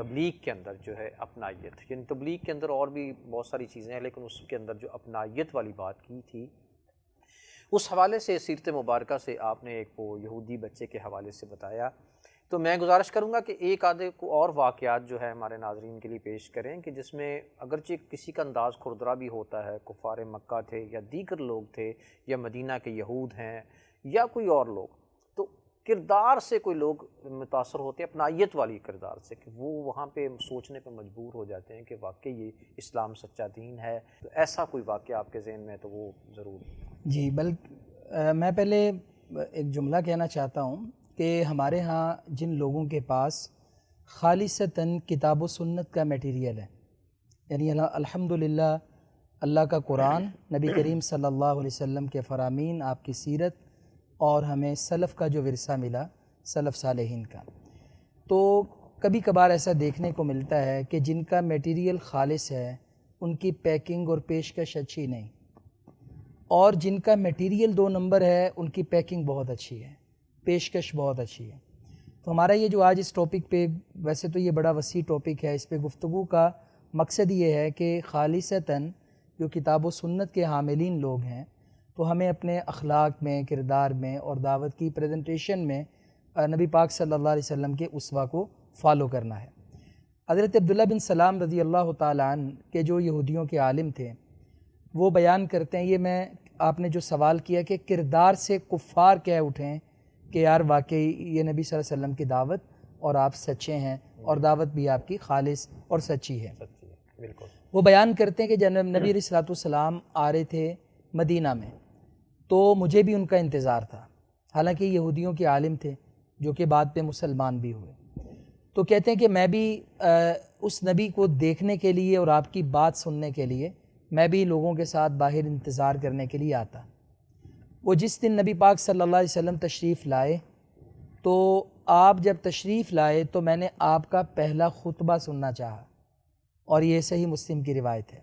تبلیغ کے اندر جو ہے اپنائیت، یعنی تبلیغ کے اندر اور بھی بہت ساری چیزیں ہیں لیکن اس کے اندر جو اپنائیت والی بات کی تھی، اس حوالے سے سیرت مبارکہ سے آپ نے ایک وہ یہودی بچے کے حوالے سے بتایا، تو میں گزارش کروں گا کہ ایک آدھے کو اور واقعات جو ہے ہمارے ناظرین کے لیے پیش کریں کہ جس میں اگرچہ کسی کا انداز کھردرا بھی ہوتا ہے، کفار مکہ تھے یا دیگر لوگ تھے یا مدینہ کے یہود ہیں یا کوئی اور لوگ، تو کردار سے کوئی لوگ متاثر ہوتے ہیں اپنائیت والی کردار سے، کہ وہ وہاں پہ سوچنے پہ مجبور ہو جاتے ہیں کہ واقعی یہ اسلام سچا دین ہے۔ تو ایسا کوئی واقعہ آپ کے ذہن میں ہے تو وہ ضرور۔ جی، میں پہلے ایک جملہ کہنا چاہتا ہوں کہ ہمارے ہاں جن لوگوں کے پاس خالصتاً کتاب و سنت کا میٹیریل ہے، یعنی الحمدللہ اللہ کا قرآن، نبی کریم صلی اللہ علیہ وسلم کے فرامین، آپ کی سیرت، اور ہمیں سلف کا جو ورثہ ملا، سلف صالحین کا، تو کبھی کبھار ایسا دیکھنے کو ملتا ہے کہ جن کا میٹیریل خالص ہے ان کی پیکنگ اور پیشکش اچھی نہیں، اور جن کا میٹیریل 2 نمبر ہے ان کی پیکنگ بہت اچھی ہے، پیشکش بہت اچھی ہے۔ تو ہمارا یہ جو آج اس ٹاپک پہ، ویسے تو یہ بڑا وسیع ٹاپک ہے، اس پہ گفتگو کا مقصد یہ ہے کہ خالصتاً جو کتاب و سنت کے حاملین لوگ ہیں، تو ہمیں اپنے اخلاق میں، کردار میں اور دعوت کی پریزنٹیشن میں نبی پاک صلی اللہ علیہ وسلم کے اسوہ کو فالو کرنا ہے۔ حضرت عبداللہ بن سلام رضی اللہ تعالیٰ عنہ کے جو یہودیوں کے عالم تھے، وہ بیان کرتے ہیں، یہ آپ نے جو سوال کیا کہ کردار سے کفار کہہ اٹھیں کہ یار واقعی یہ نبی صلی اللہ علیہ وسلم کی دعوت اور آپ سچے ہیں اور دعوت بھی آپ کی خالص اور سچی ہے۔ بالکل۔ وہ بیان کرتے ہیں کہ جب نبی علیہ الصلوۃ والسلام آ رہے تھے مدینہ میں تو مجھے بھی ان کا انتظار تھا، حالانکہ یہودیوں کے عالم تھے جو کہ بعد پہ مسلمان بھی ہوئے۔ تو کہتے ہیں کہ میں بھی اس نبی کو دیکھنے کے لیے اور آپ کی بات سننے کے لیے میں بھی لوگوں کے ساتھ باہر انتظار کرنے کے لیے آتا۔ وہ جس دن نبی پاک صلی اللہ علیہ وسلم تشریف لائے، تو آپ جب تشریف لائے تو میں نے آپ کا پہلا خطبہ سننا چاہا، اور یہ صحیح مسلم کی روایت ہے۔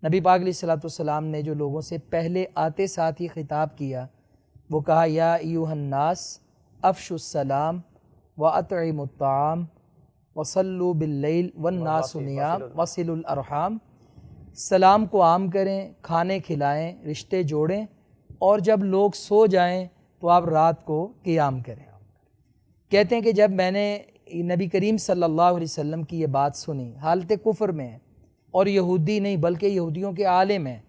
نبی پاک علیہ الصلوۃ والسلام نے جو لوگوں سے پہلے آتے ساتھ ہی خطاب کیا، وہ کہا یا ایھا الناس افشوا السلام واطعموا الطعام وصلوا باللیل والناس نیام وصلوا الارحام، سلام کو عام کریں، کھانے کھلائیں، رشتے جوڑیں، اور جب لوگ سو جائیں تو آپ رات کو قیام کریں۔ کہتے ہیں کہ جب میں نے نبی کریم صلی اللہ علیہ وسلم کی یہ بات سنی، حالت کفر میں ہے اور یہودی نہیں بلکہ یہودیوں کے عالم ہیں،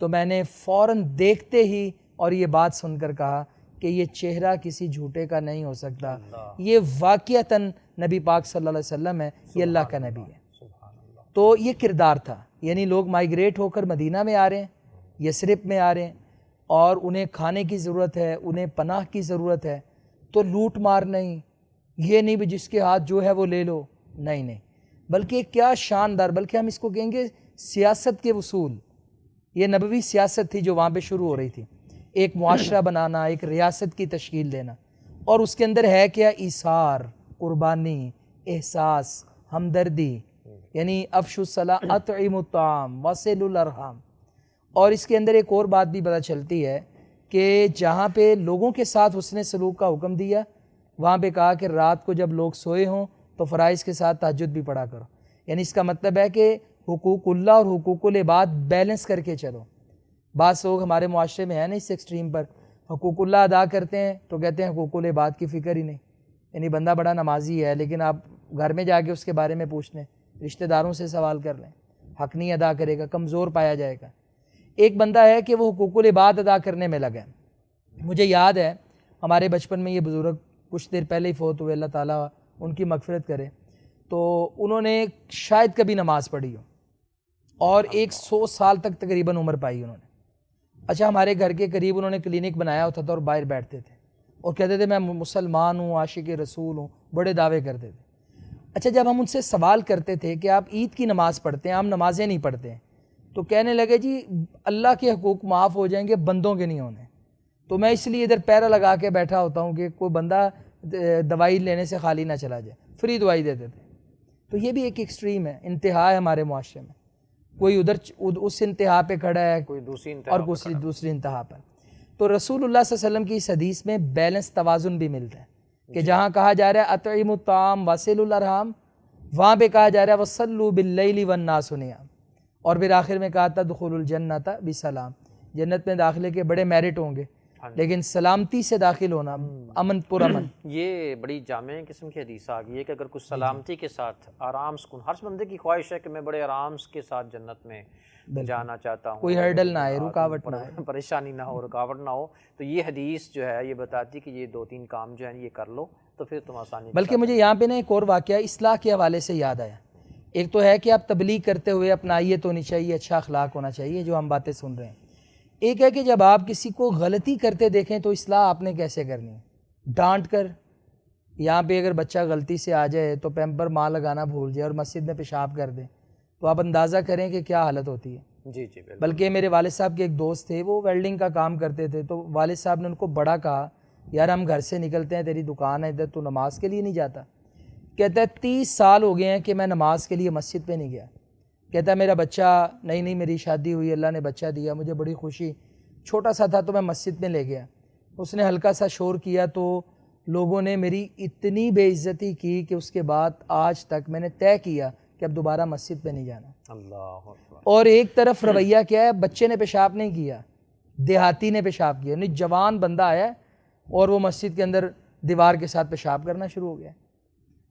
تو میں نے فوراً دیکھتے ہی اور یہ بات سن کر کہا کہ یہ چہرہ کسی جھوٹے کا نہیں ہو سکتا، یہ واقعتاً نبی پاک صلی اللہ علیہ وسلم ہے، یہ اللہ کا نبی ہے۔ تو یہ کردار تھا، یعنی لوگ مائیگریٹ ہو کر مدینہ میں آ رہے ہیں، یثرب میں آ رہے ہیں، اور انہیں کھانے کی ضرورت ہے، انہیں پناہ کی ضرورت ہے، تو لوٹ مار نہیں، یہ نہیں بھی جس کے ہاتھ جو ہے وہ لے لو، نہیں، بلکہ کیا شاندار، بلکہ ہم اس کو کہیں گے سیاست کے اصول، یہ نبوی سیاست تھی جو وہاں پہ شروع ہو رہی تھی، ایک معاشرہ بنانا، ایک ریاست کی تشکیل دینا، اور اس کے اندر ہے کیا؟ ایثار، قربانی، احساس، ہمدردی، یعنی افشوا السلام اطعموا الطعام وصلوا الارحام۔ اور اس کے اندر ایک اور بات بھی پتہ چلتی ہے کہ جہاں پہ لوگوں کے ساتھ حسن سلوک کا حکم دیا، وہاں پہ کہا کہ رات کو جب لوگ سوئے ہوں تو فرائض کے ساتھ تہجد بھی پڑھا کرو، یعنی اس کا مطلب ہے کہ حقوق اللہ اور حقوق العباد بیلنس کر کے چلو۔ بعض لوگ ہمارے معاشرے میں ہیں نا اس ایکسٹریم پر، حقوق اللہ ادا کرتے ہیں تو کہتے ہیں حقوق العباد کی فکر ہی نہیں، یعنی بندہ بڑا نمازی ہے لیکن آپ گھر میں جا کے اس کے بارے میں پوچھ لیں، رشتہ داروں سے سوال کر لیں، حق نہیں ادا کرے گا، کمزور پایا جائے گا۔ ایک بندہ ہے کہ وہ حقوق العباد ادا کرنے میں لگا ہے۔ مجھے یاد ہے ہمارے بچپن میں یہ بزرگ کچھ دیر پہلے ہی فوت ہوئے، اللہ تعالیٰ ان کی مغفرت کرے، تو انہوں نے شاید کبھی نماز پڑھی ہو اور 100 سال تک تقریباً عمر پائی انہوں نے۔ اچھا، ہمارے گھر کے قریب انہوں نے کلینک بنایا ہوتا تھا اور باہر بیٹھتے تھے اور کہتے تھے میں مسلمان ہوں، عاشق رسول ہوں، بڑے دعوے کرتے تھے۔ اچھا، جب ہم ان سے سوال کرتے تھے کہ آپ عید کی نماز پڑھتے ہیں، عام نمازیں نہیں پڑھتے ہیں، تو کہنے لگے جی اللہ کے حقوق معاف ہو جائیں گے، بندوں کے نہیں ہونے، تو میں اس لیے ادھر پیرا لگا کے بیٹھا ہوتا ہوں کہ کوئی بندہ دوائی لینے سے خالی نہ چلا جائے، فری دوائی دیتے تھے۔ تو یہ بھی ایک ایکسٹریم ہے، انتہا ہے ہمارے معاشرے میں، کوئی ادھر اس انتہا پہ کھڑا ہے، کوئی دوسری انتہا پر۔ تو رسول اللہ صلی اللہ علیہ وسلم کی اس حدیث میں بیلنس، توازن بھی ملتا ہے کہ جہاں کہا جا رہا ہے اطعموا الطعام وصلوا الارحام، وہاں پہ کہا جا رہا ہے وَصَلُّوا بِاللَّيْلِ وَالنَّاسُ نِيَامٌ، اور پھر آخر میں کہا تھا دخول الجنت بسلام، جنت میں داخلے کے بڑے میرٹ ہوں گے، لیکن سلامتی سے داخل ہونا، امن پر امن۔ یہ بڑی جامع قسم کی حدیث آ گئی ہے کہ اگر کچھ سلامتی کے ساتھ آرام سکون، ہر بندے کی خواہش ہے کہ میں بڑے آرام کے ساتھ جنت میں جانا چاہتا ہوں، کوئی ہرڈل نہ آئے، رکاوٹ نہ آئے، پریشانی نہ ہو، رکاوٹ نہ ہو، تو یہ حدیث جو ہے یہ بتاتی کہ یہ 2-3 کام جو ہیں یہ کر لو تو پھر تم آسانی۔ بلکہ مجھے یہاں پہ نا ایک اور واقعہ اصلاح کے حوالے سے یاد آیا۔ ایک تو ہے کہ آپ تبلیغ کرتے ہوئے اپنائیت ہونی چاہیے، اچھا اخلاق ہونا چاہیے، جو ہم باتیں سن رہے ہیں۔ ایک ہے کہ جب آپ کسی کو غلطی کرتے دیکھیں تو اصلاح آپ نے کیسے کرنی ہے؟ ڈانٹ کر، یہاں پہ اگر بچہ غلطی سے آ جائے تو پیمپر ماں لگانا بھول جائے اور مسجد میں پیشاب کر دے تو آپ اندازہ کریں کہ کیا حالت ہوتی ہے۔ جی جی بالکل۔ بلکہ میرے والد صاحب کے ایک دوست تھے، وہ ویلڈنگ کا کام کرتے تھے، تو والد صاحب نے ان کو بڑا کہا یار ہم گھر سے نکلتے ہیں، تیری دکان ہے ادھر، تو نماز کے لیے نہیں جاتا؟ کہتا ہے 30 سال ہو گئے ہیں کہ میں نماز کے لیے مسجد پہ نہیں گیا۔ کہتا ہے میرا بچہ، نہیں میری شادی ہوئی، اللہ نے بچہ دیا، مجھے بڑی خوشی، چھوٹا سا تھا تو میں مسجد میں لے گیا، اس نے ہلکا سا شور کیا تو لوگوں نے میری اتنی بے عزتی کی کہ اس کے بعد آج تک میں نے طے کیا کہ اب دوبارہ مسجد پہ نہیں جانا۔ اللہ اکبر۔ اور ایک طرف رویہ کیا ہے، بچے نے پیشاب نہیں کیا، دیہاتی نے پیشاب کیا، یعنی جوان بندہ آیا اور وہ مسجد کے اندر دیوار کے ساتھ پیشاب کرنا شروع ہو گیا۔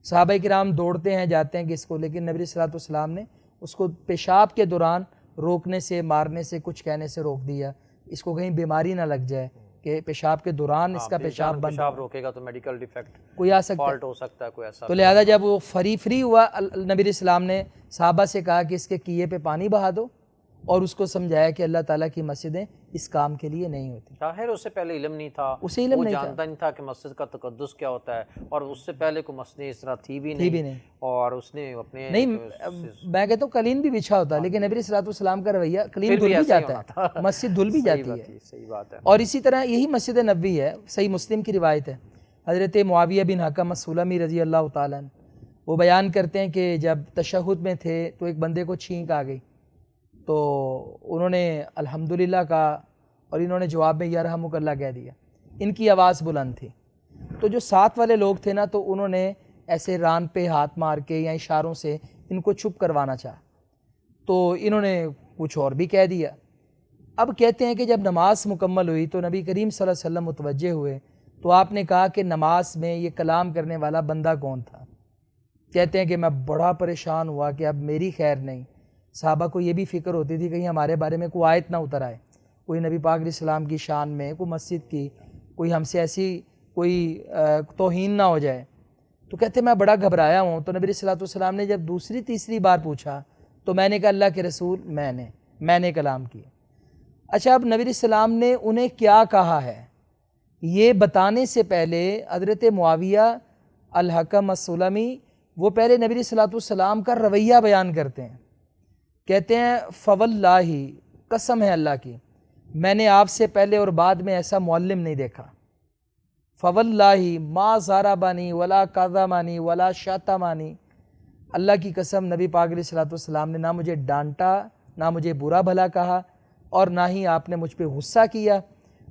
صحابہ کرام دوڑتے ہیں جاتے ہیں کہ اس کو، لیکن نبی صلی اللہ علیہ وسلم نے اس کو پیشاب کے دوران روکنے سے، مارنے سے، کچھ کہنے سے روک دیا، اس کو کہیں بیماری نہ لگ جائے کہ پیشاب کے دوران اس کا پیشاب بند، پیشاب روکے گا تو میڈیکل ڈیفیکٹ کوئی آ سکتا ہے، فالٹ ہو سکتا ہے کوئی ایسا۔ تو لہذا جب وہ فری ہوا، نبی علیہ السلام نے صحابہ سے کہا کہ اس کے کیے پہ پانی بہا دو، اور اس کو سمجھایا کہ اللہ تعالیٰ کی مسجدیں اس کام کے لیے نہیں ہوتی۔ ظاہر اس سے پہلے علم نہیں تھا، اسے علم وہ نہیں تھا، جانتا نہیں تھا کہ مسجد کا تقدس کیا ہوتا ہے، اور اس سے پہلے کوئی مسجد اس طرح تھی بھی نہیں، اور اس نے اپنے نہیں، میں کہتا ہوں قلین بھی بچھا ہوتا ہے، لیکن نبی صلی اللہ علیہ وسلم کا رویہ قلین دھل بھی جاتا ہے، مسجد دھل بھی جاتی ہے۔ صحیح بات ہے۔ اور اسی طرح یہی مسجد نبوی ہے، صحیح مسلم کی روایت ہے، حضرت معاویہ بن حکم السلمی رضی اللہ تعالیٰ عنہ وہ بیان کرتے ہیں کہ جب تشہد میں تھے تو ایک بندے کو چھینک آ گئی، تو انہوں نے الحمدللہ کہا اور انہوں نے جواب میں یرحمک اللہ کہہ دیا، ان کی آواز بلند تھی، تو جو ساتھ والے لوگ تھے نا تو انہوں نے ایسے ران پہ ہاتھ مار کے یا اشاروں سے ان کو چپ کروانا چاہا، تو انہوں نے کچھ اور بھی کہہ دیا۔ اب کہتے ہیں کہ جب نماز مکمل ہوئی تو نبی کریم صلی اللہ علیہ وسلم متوجہ ہوئے تو آپ نے کہا کہ نماز میں یہ کلام کرنے والا بندہ کون تھا؟ کہتے ہیں کہ میں بڑا پریشان ہوا کہ اب میری خیر نہیں۔ صحابہ کو یہ بھی فکر ہوتی تھی کہیں ہمارے بارے میں کوئی آیت نہ اتر آئے، کوئی نبی پاک علیہ السلام کی شان میں، کوئی مسجد کی، کوئی ہم سے ایسی کوئی توہین نہ ہو جائے۔ تو کہتے ہیں میں بڑا گھبرایا ہوں، تو نبی صلی اللہ علیہ وسلم نے جب دوسری تیسری بار پوچھا تو میں نے کہا اللہ کے رسول میں نے کلام کیا۔ اچھا، اب نبی علیہ السلام نے انہیں کیا کہا ہے یہ بتانے سے پہلے حضرت معاویہ الحکم السلمی وہ پہلے نبی صلی اللہ علیہ وسلم کا رویہ بیان کرتے ہیں، کہتے ہیں فواللہ، قسم ہے اللہ کی، میں نے آپ سے پہلے اور بعد میں ایسا معلم نہیں دیکھا، فواللہ ما ضربنی ولا کذبنی ولا شتمنی، اللہ کی قسم نبی پاک علیہ الصلوۃ والسلام نے نہ مجھے ڈانٹا، نہ مجھے برا بھلا کہا، اور نہ ہی آپ نے مجھ پہ غصہ کیا،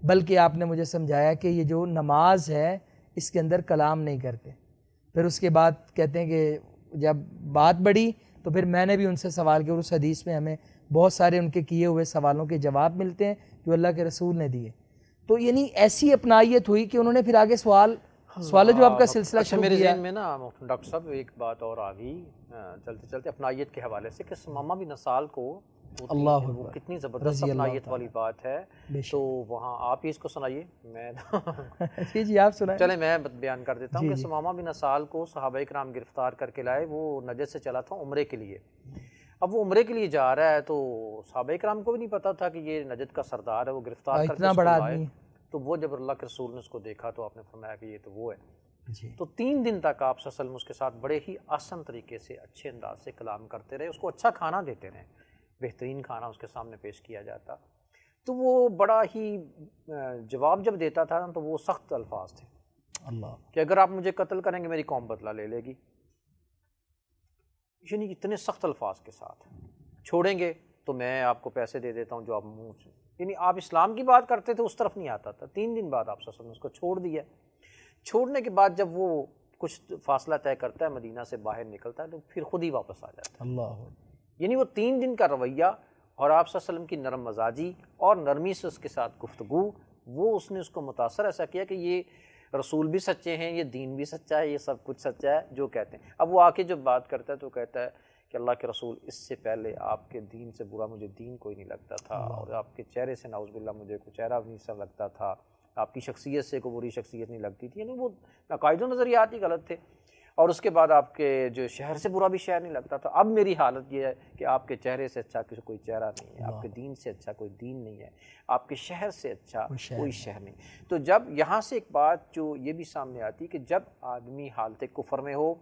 بلکہ آپ نے مجھے سمجھایا کہ یہ جو نماز ہے اس کے اندر کلام نہیں کرتے۔ پھر اس کے بعد کہتے ہیں کہ جب بات بڑھی تو پھر میں نے بھی ان سے سوال کیا، اور اس حدیث میں ہمیں بہت سارے ان کے کیے ہوئے سوالوں کے جواب ملتے ہیں جو اللہ کے رسول نے دیے۔ تو یعنی ایسی اپنائیت ہوئی کہ انہوں نے پھر آگے سوال جواب کا سلسلہ شروع کیا۔ میرے ذہن میں نا ڈاکٹر صاحب ایک بات اور آ گئی چلتے چلتے اپنائیت کے حوالے سے کہ ثمامہ بن اسال کو اللہ وہ کتنی زبردست اپنائیت والی بات ہے، تو وہاں آپ ہی اس کو سنائیے، میں جی آپ سنائیں۔ چلیں میں بیان کر دیتا ہوں کہ ثمامہ بن اسال کو صحابہ کرام گرفتار کر کے لائے، وہ نجد سے چلا تھا عمرے کے لیے۔ اب وہ عمرے کے لیے جا رہا ہے تو صحابہ کرام کو بھی نہیں پتا تھا کہ یہ نجد کا سردار ہے، وہ گرفتار کر کے اتنا بڑا آدمی، تو وہ جب اللہ کے رسول نے اس کو دیکھا تو آپ نے فرمایا کہ یہ تو وہ ہے۔ تو 3 دن تک آپ صلی اللہ علیہ وسلم اس کے ساتھ بڑے ہی آسان طریقے سے اچھے انداز سے کلام کرتے رہے، اس کو اچھا کھانا دیتے رہے، بہترین کھانا اس کے سامنے پیش کیا جاتا، تو وہ بڑا ہی جواب جب دیتا تھا تو وہ سخت الفاظ تھے اللہ کہ اگر آپ مجھے قتل کریں گے میری قوم بدلہ لے لے گی، یعنی اتنے سخت الفاظ کے ساتھ، چھوڑیں گے تو میں آپ کو پیسے دے دیتا ہوں جو آپ منہ سے، یعنی آپ اسلام کی بات کرتے تھے اس طرف نہیں آتا تھا۔ 3 دن بعد آپ صلی اللہ علیہ وسلم نے اس کو چھوڑ دیا۔ چھوڑنے کے بعد جب وہ کچھ فاصلہ طے کرتا ہے مدینہ سے باہر نکلتا ہے تو پھر خود ہی واپس آ جاتا ہے۔ اللہ، یعنی وہ 3 دن کا رویہ اور آپ صلی اللہ علیہ وسلم کی نرم مزاجی اور نرمی سے اس کے ساتھ گفتگو، وہ اس نے اس کو متاثر ایسا کیا کہ یہ رسول بھی سچے ہیں، یہ دین بھی سچا ہے، یہ سب کچھ سچا ہے جو کہتے ہیں۔ اب وہ آ کے جب بات کرتا ہے تو کہتا ہے کہ اللہ کے رسول اس سے پہلے آپ کے دین سے برا مجھے دین کوئی نہیں لگتا تھا، اور آپ کے چہرے سے نعوذ باللہ مجھے کوئی چہرہ بھی نہیں سا لگتا تھا، آپ کی شخصیت سے کوئی بری شخصیت نہیں لگتی تھی، یعنی وہ عقائد و نظریات ہی غلط تھے، اور اس کے بعد آپ کے جو شہر سے برا بھی شہر نہیں لگتا تھا۔ اب میری حالت یہ ہے کہ آپ کے چہرے سے اچھا کوئی چہرہ نہیں ہے، آپ کے دین سے اچھا کوئی دین نہیں ہے، آپ کے شہر سے اچھا کوئی شہر نہیں۔ تو جب یہاں سے ایک بات جو یہ بھی سامنے آتی کہ جب آدمی حالت کفر میں ہو،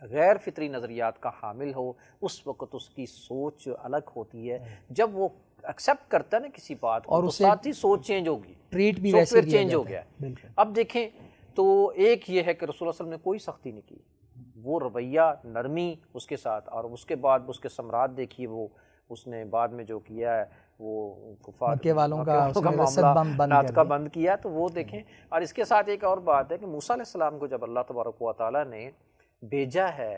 غیر فطری نظریات کا حامل ہو، اس وقت اس کی سوچ الگ ہوتی ہے۔ جب وہ ایکسیپٹ کرتا ہے نا کسی بات کو، اور ساتھ ہی سوچ چینج ہوگی، ٹریٹ بھی سافٹ ویسے ویئر چینج ہو گیا ہے۔ اب دیکھیں تو ایک یہ ہے کہ رسول اللہ صلی اللہ علیہ وسلم نے کوئی سختی نہیں کی، وہ رویہ نرمی اس کے ساتھ، اور اس کے بعد اس کے ثمرات دیکھیے، وہ اس نے بعد میں جو کیا ہے وہ مکے والوں کا معاملہ ناطقہ بند کیا، تو وہ دیکھیں۔ اور اس کے ساتھ ایک اور بات ہے کہ موسیٰ علیہ السلام کو جب اللہ تبارک و تعالیٰ نے بھیجا ہے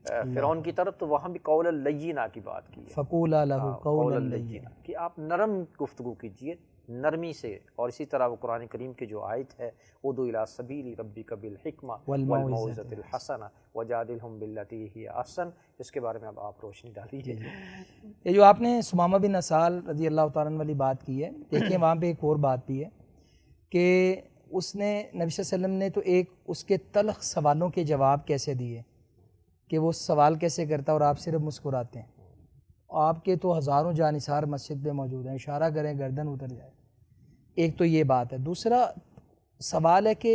فرعون کی طرف، تو وہاں بھی قول اللینا کی بات کی ہے، فقولا لہ قولا لینا، کہ آپ نرم گفتگو کیجئے نرمی سے۔ اور اسی طرح وہ قرآن کریم کی جو آیت ہے ادعو الی سبیل ربک بالحکمہ والموعظۃ الحسنہ وجادلہم باللتی ہی احسن، اس کے بارے میں اب آپ روشنی ڈالیے۔ یہ جو آپ نے ثمامہ بن اسال رضی اللہ تعالیٰ عنہ والی بات کی ہے، دیکھیں وہاں پہ ایک اور بات بھی ہے کہ اس نے نبی صلی اللہ علیہ وسلم نے تو ایک اس کے تلخ سوالوں کے جواب کیسے دیے کہ وہ سوال کیسے کرتا اور آپ صرف مسکراتے ہیں۔ آپ کے تو ہزاروں جانثار مسجد پہ موجود ہیں، اشارہ کریں گردن اتر جائے۔ ایک تو یہ بات ہے۔ دوسرا سوال ہے کہ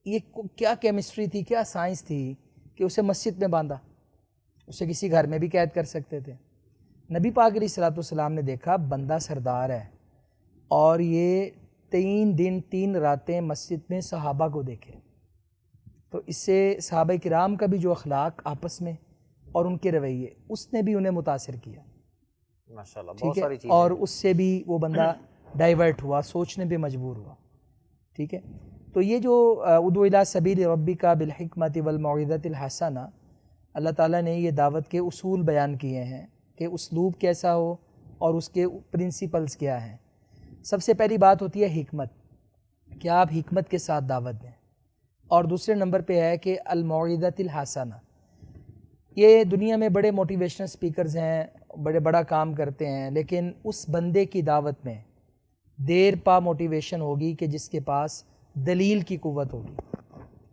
یہ کیا کیمسٹری تھی، کیا سائنس تھی کہ اسے مسجد میں باندھا، اسے کسی گھر میں بھی قید کر سکتے تھے۔ نبی پاک علیہ الصلوۃ والسلام نے دیکھا بندہ سردار ہے، اور یہ 3 دن 3 راتیں مسجد میں صحابہ کو دیکھے، تو اس سے صحابہ کرام کا بھی جو اخلاق آپس میں اور ان کے رویے، اس نے بھی انہیں متاثر کیا، ماشاءاللہ بہت ساری چیزیں، اور اس سے بھی وہ بندہ ڈائیورٹ ہوا، سوچنے پہ مجبور ہوا۔ ٹھیک ہے، تو یہ جو ادعو الی سبیل ربک بالحکمۃ والموعظۃ الحسنہ، اللہ تعالیٰ نے یہ دعوت کے اصول بیان کیے ہیں کہ اسلوب کیسا ہو اور اس کے پرنسپلز کیا ہیں۔ سب سے پہلی بات ہوتی ہے حکمت، کہ آپ حکمت کے ساتھ دعوت دیں، اور دوسرے نمبر پہ ہے کہ الموعظۃ الحسنہ۔ یہ دنیا میں بڑے موٹیویشنل سپیکرز ہیں، بڑا کام کرتے ہیں، لیکن اس بندے کی دعوت میں دیر پا موٹیویشن ہوگی کہ جس کے پاس دلیل کی قوت ہوگی،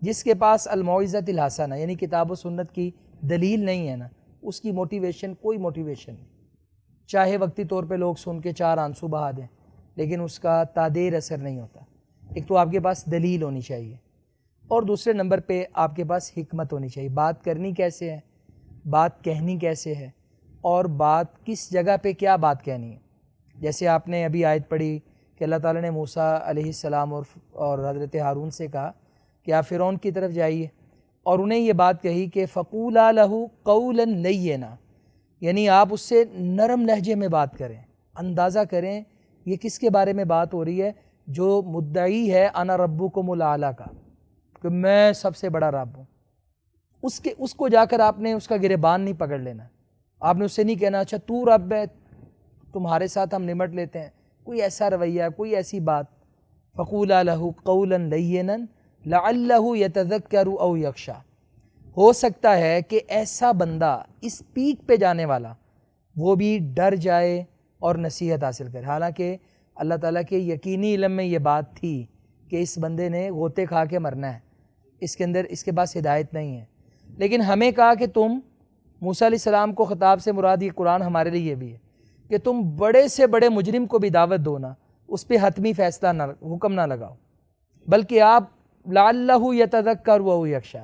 جس کے پاس الموعظۃ الحسنہ یعنی کتاب و سنت کی دلیل نہیں ہے نا، اس کی موٹیویشن کوئی موٹیویشن نہیں، چاہے وقتی طور پہ لوگ سن کے 4 آنسو بہا دیں، لیکن اس کا تادیر اثر نہیں ہوتا۔ ایک تو آپ کے پاس دلیل ہونی چاہیے، اور دوسرے نمبر پہ آپ کے پاس حکمت ہونی چاہیے، بات کرنی کیسے ہے، بات کہنی کیسے ہے، اور بات کس جگہ پہ کیا بات کہنی ہے۔ جیسے آپ نے ابھی آیت پڑھی کہ اللہ تعالیٰ نے موسیٰ علیہ السلام اور حضرت ہارون سے کہا کہ آپ فرعون کی طرف جائیے، اور انہیں یہ بات کہی کہ فقولا لہ قولا لینا، یعنی آپ اس سے نرم لہجے میں بات کریں، اندازہ کریں یہ کس کے بارے میں بات ہو رہی ہے، جو مدعی ہے انا ربکم الاعلیٰ کا، کہ میں سب سے بڑا رب ہوں، اس کو جا کر آپ نے اس کا گریبان نہیں پکڑ لینا، آپ نے اس سے نہیں کہنا اچھا تو رب ہے تمہارے ساتھ ہم نمٹ لیتے ہیں، کوئی ایسا رویہ، کوئی ایسی بات۔ فقولا لہ قولا لینا لعلہ یتذکر او یخشی، ہو سکتا ہے کہ ایسا بندہ اس پیک پہ جانے والا وہ بھی ڈر جائے اور نصیحت حاصل کرے۔ حالانکہ اللہ تعالیٰ کے یقینی علم میں یہ بات تھی کہ اس بندے نے غوطے کھا کے مرنا ہے، اس کے پاس ہدایت نہیں ہے، لیکن ہمیں کہا کہ تم موسیٰ علیہ السلام کو خطاب سے مراد یہ قرآن ہمارے لیے یہ بھی ہے کہ تم بڑے سے بڑے مجرم کو بھی دعوت دو نا، اس پہ حتمی فیصلہ نہ حکم نہ لگاؤ، بلکہ آپ لعلہ یتذکر او یخشی،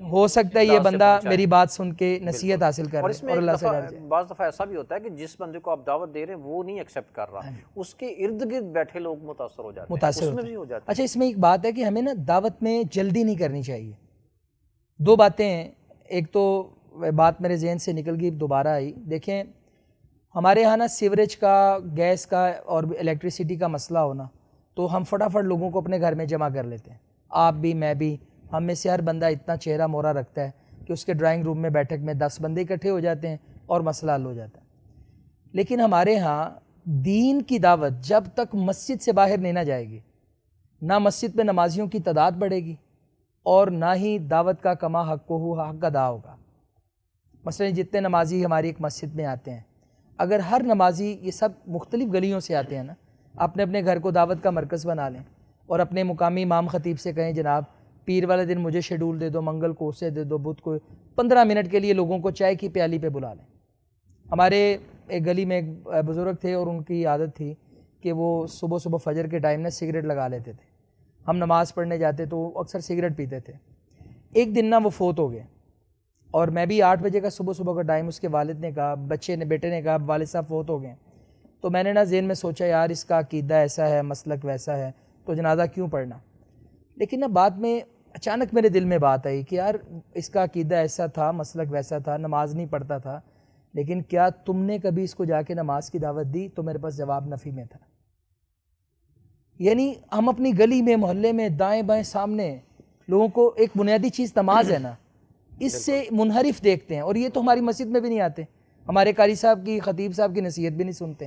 ہو سکتا ہے یہ بندہ میری بات سن کے نصیحت حاصل کر اور اس میں اور اللہ سے ڈر جائے۔ بعض دفعہ ایسا بھی ہوتا ہے کہ جس بندے کو آپ دعوت دے رہے ہیں وہ نہیں ایکسیپٹ کر رہا، اس کے ارد گرد بیٹھے لوگ متاثر ہو جاتے ہیں، اس میں بھی ہو جاتا ہے۔ اچھا، اس میں ایک بات ہے کہ ہمیں نا دعوت میں جلدی نہیں کرنی چاہیے۔ 2 باتیں ہیں، ایک تو بات میرے ذہن سے نکل گئی دوبارہ آئی، دیکھیں ہمارے یہاں نا سیوریج کا، گیس کا اور الیکٹریسٹی کا مسئلہ ہونا، تو ہم فٹافٹ لوگوں کو اپنے گھر میں جمع کر لیتے ہیں، آپ بھی میں بھی ہم میں سے ہر بندہ اتنا چہرہ مورا رکھتا ہے کہ اس کے ڈرائنگ روم میں بیٹھک میں 10 بندے اکٹھے ہو جاتے ہیں اور مسئلہ حل ہو جاتا ہے. لیکن ہمارے ہاں دین کی دعوت جب تک مسجد سے باہر نہیں نہ جائے گی، نہ مسجد پہ نمازیوں کی تعداد بڑھے گی اور نہ ہی دعوت کا کما حق کو حق ادا ہوگا. مثلا جتنے نمازی ہماری ایک مسجد میں آتے ہیں، اگر ہر نمازی، یہ سب مختلف گلیوں سے آتے ہیں نا، اپنے اپنے گھر کو دعوت کا مرکز بنا لیں اور اپنے مقامی امام خطیب سے کہیں جناب پیر والے دن مجھے شیڈول دے دو، منگل کو اسے دے دو، بدھ کو 15 منٹ کے لیے لوگوں کو چائے کی پیالی پہ بلا لیں. ہمارے ایک گلی میں ایک بزرگ تھے اور ان کی عادت تھی کہ وہ صبح صبح فجر کے ٹائم میں سگریٹ لگا لیتے تھے. ہم نماز پڑھنے جاتے تو وہ اکثر سگریٹ پیتے تھے. ایک دن نا وہ فوت ہو گئے اور میں بھی 8 بجے کا صبح کا ٹائم، اس کے والد نے کہا، بیٹے نے کہا والد صاحب فوت ہو گئے. تو میں نے نا ذہن میں سوچا یار اس کا عقیدہ ایسا ہے، مسلک ویسا ہے، تو جنازہ کیوں پڑھنا. لیکن نا بعد میں اچانک میرے دل میں بات آئی کہ یار اس کا عقیدہ ایسا تھا، مسلک ویسا تھا، نماز نہیں پڑھتا تھا، لیکن کیا تم نے کبھی اس کو جا کے نماز کی دعوت دی؟ تو میرے پاس جواب نفی میں تھا. یعنی ہم اپنی گلی میں، محلے میں، دائیں بائیں، سامنے لوگوں کو ایک بنیادی چیز نماز ہے نا، اس سے منحرف دیکھتے ہیں. اور یہ تو ہماری مسجد میں بھی نہیں آتے، ہمارے قاری صاحب کی، خطیب صاحب کی نصیحت بھی نہیں سنتے.